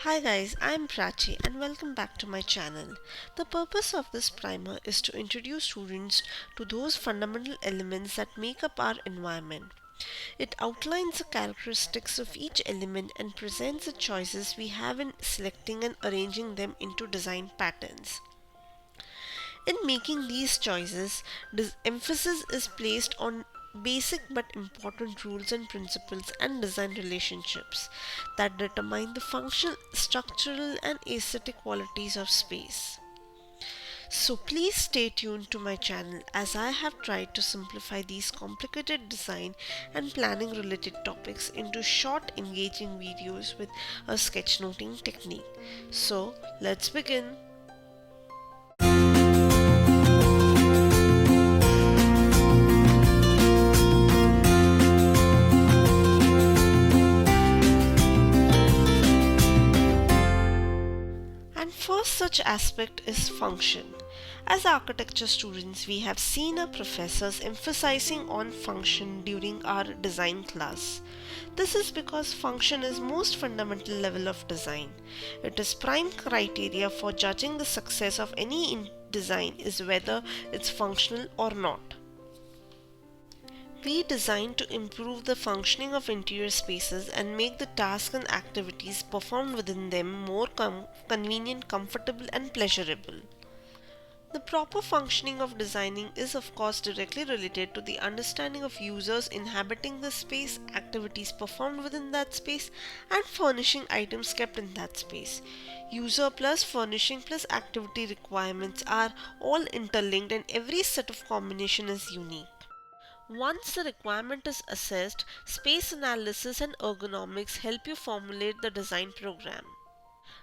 Hi guys, I'm Prachi and welcome back to my channel. The purpose of this primer is to introduce students to those fundamental elements that make up our environment. It outlines the characteristics of each element and presents the choices we have in selecting and arranging them into design patterns. In making these choices, emphasis is placed on basic but important rules and principles and design relationships that determine the functional, structural, and aesthetic qualities of space. So please stay tuned to my channel as I have tried to simplify these complicated design and planning related topics into short engaging videos with a sketchnoting technique. So let's begin. And first such aspect is function. As architecture students, we have seen our professors emphasizing on function during our design class. This is because function is most fundamental level of design. It is prime criteria for judging the success of any design is whether it's functional or not. We design to improve the functioning of interior spaces and make the tasks and activities performed within them more convenient, comfortable, and pleasurable. The proper functioning of designing is, of course, directly related to the understanding of users inhabiting the space, activities performed within that space, and furnishing items kept in that space. User plus furnishing plus activity requirements are all interlinked, and every set of combination is unique. Once the requirement is assessed, space analysis and ergonomics help you formulate the design program.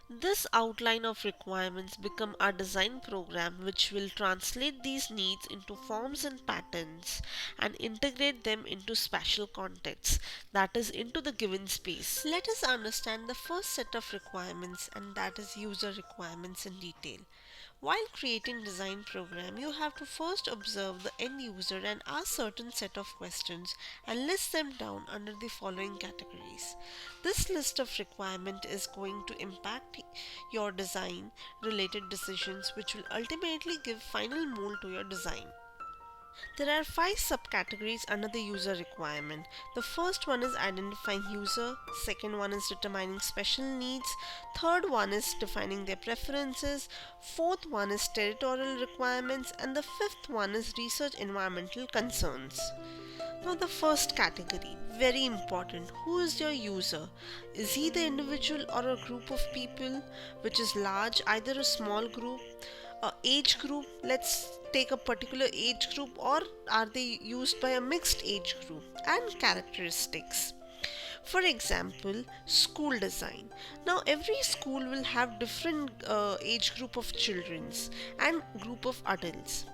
This outline of requirements become our design program which will translate these needs into forms and patterns and integrate them into spatial contexts, that is into the given space. Let us understand the first set of requirements, and that is user requirements, in detail. While creating design program, you have to first observe the end user and ask certain set of questions and list them down under the following categories. This list of requirement is going to impact your design related decisions which will ultimately give final mold to your design. There are five subcategories under the user requirement. The first one is identifying user, second one is determining special needs, third one is defining their preferences, fourth one is territorial requirements, and the fifth one is research environmental concerns. Now, the first category, very important. Who is your user? Is he the individual or a group of people which is large, either a small group, a age group? Let's take a particular age group, or are they used by a mixed age group? And characteristics. For example, school design. Now, every school will have different age group of childrens and group of adults.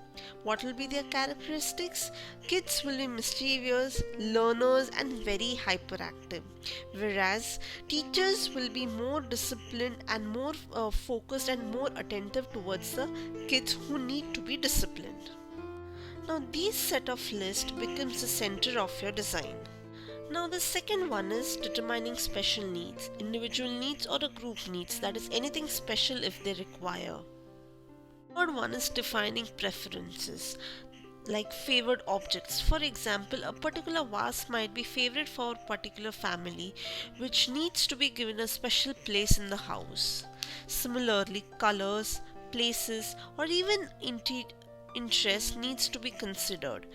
What will be their characteristics? Kids will be mischievous, learners, and very hyperactive, whereas teachers will be more disciplined and more focused and more attentive towards the kids who need to be disciplined. Now, these set of list becomes the center of your design. Now, the second one is determining special needs, individual needs or a group needs, that is anything special if they require. Third one is defining preferences like favored objects. For example, a particular vase might be favorite for a particular family which needs to be given a special place in the house. Similarly, colors, places, or even interest needs to be considered.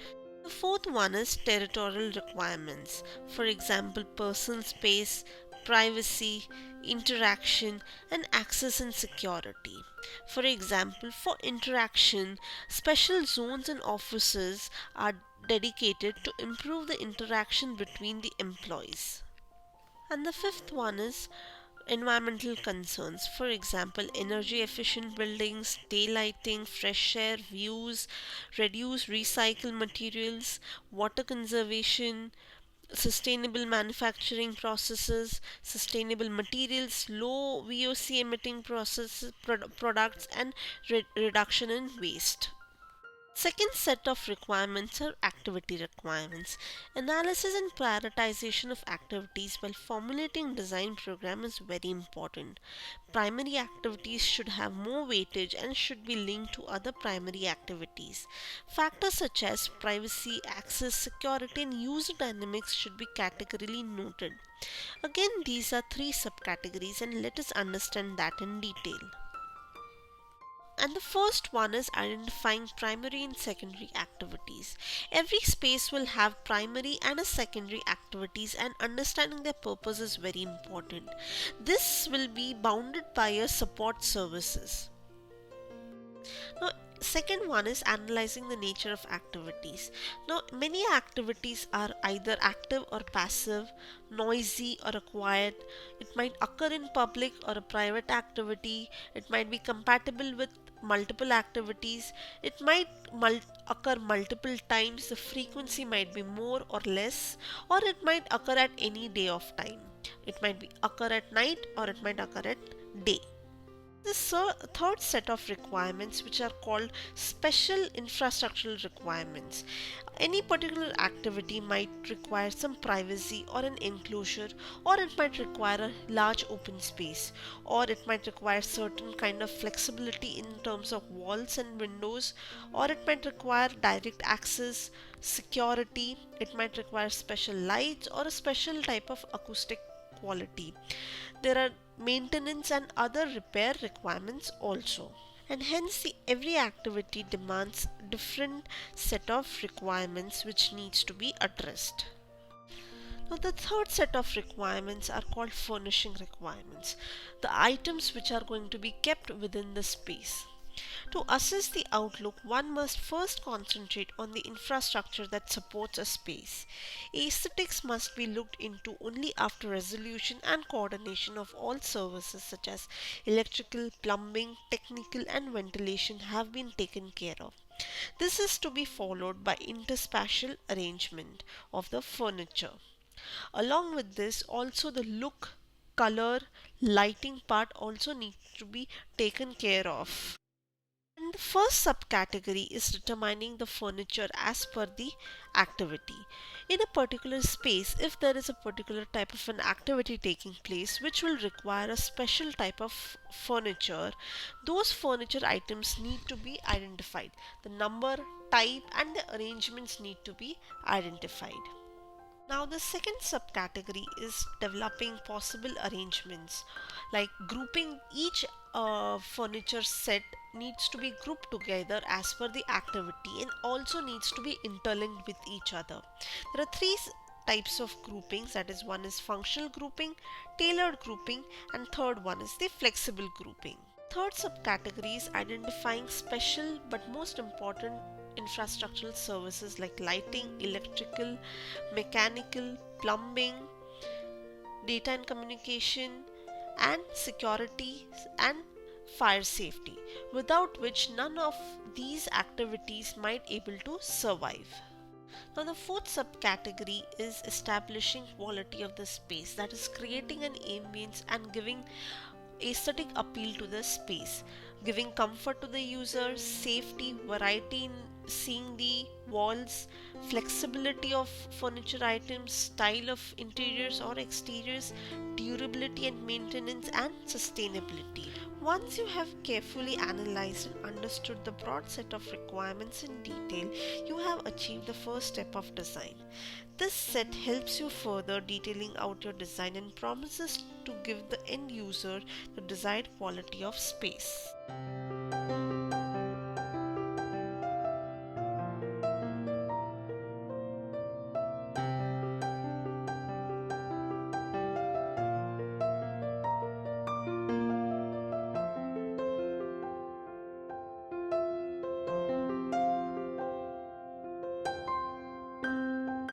The fourth one is territorial requirements. For example, person space, privacy, interaction, and access and security. For example, for interaction, special zones and offices are dedicated to improve the interaction between the employees. And the fifth one is environmental concerns. For example, energy efficient buildings, daylighting, fresh air, views, reduce recycle materials, water conservation, sustainable manufacturing processes, sustainable materials, low VOC emitting products, and reduction in waste. Second set of requirements are activity requirements. Analysis and prioritization of activities while formulating design program is very important. Primary activities should have more weightage and should be linked to other primary activities. Factors such as privacy, access, security and user dynamics should be categorically noted. Again, these are three subcategories and let us understand that in detail. And the first one is identifying primary and secondary activities. Every space will have primary and a secondary activities, and understanding their purpose is very important. This will be bounded by your support services. Now, second one is analyzing the nature of activities. Now, many activities are either active or passive, noisy or quiet. It might occur in public or a private activity. It might be compatible with multiple activities. It might occur multiple times. The frequency might be more or less, or it might occur at any day of time. It might be occur at night or it might occur at day. The third set of requirements, which are called special infrastructural requirements. Any particular activity might require some privacy or an enclosure, or it might require a large open space, or it might require certain kind of flexibility in terms of walls and windows, or it might require direct access, security, it might require special lights or a special type of acoustic quality. There are maintenance and other repair requirements also, and hence every activity demands different set of requirements which needs to be addressed. Now, the third set of requirements are called furnishing requirements, the items which are going to be kept within the space. To assess the outlook, one must first concentrate on the infrastructure that supports a space. Aesthetics must be looked into only after resolution and coordination of all services such as electrical, plumbing, technical, and ventilation have been taken care of. This is to be followed by interspatial arrangement of the furniture. Along with this, also the look, color, lighting part also needs to be taken care of. And the first subcategory is determining the furniture as per the activity. In a particular space, if there is a particular type of an activity taking place which will require a special type of furniture, those furniture items need to be identified. The number, type, and the arrangements need to be identified. Now, the second subcategory is developing possible arrangements, like grouping each furniture set needs to be grouped together as per the activity and also needs to be interlinked with each other. There are three types of groupings, that is, one is functional grouping, tailored grouping, and third one is the flexible grouping. Third subcategory is identifying special but most important infrastructural services like lighting, electrical, mechanical, plumbing, data and communication, and security and fire safety, without which none of these activities might able to survive. Now, the fourth subcategory is establishing quality of the space, that is, creating an ambience and giving aesthetic appeal to the space, giving comfort to the user, safety, variety in seeing the walls, flexibility of furniture items, style of interiors or exteriors, durability and maintenance, and sustainability. Once you have carefully analyzed and understood the broad set of requirements in detail, you have achieved the first step of design. This set helps you further detailing out your design and promises to give the end user the desired quality of space.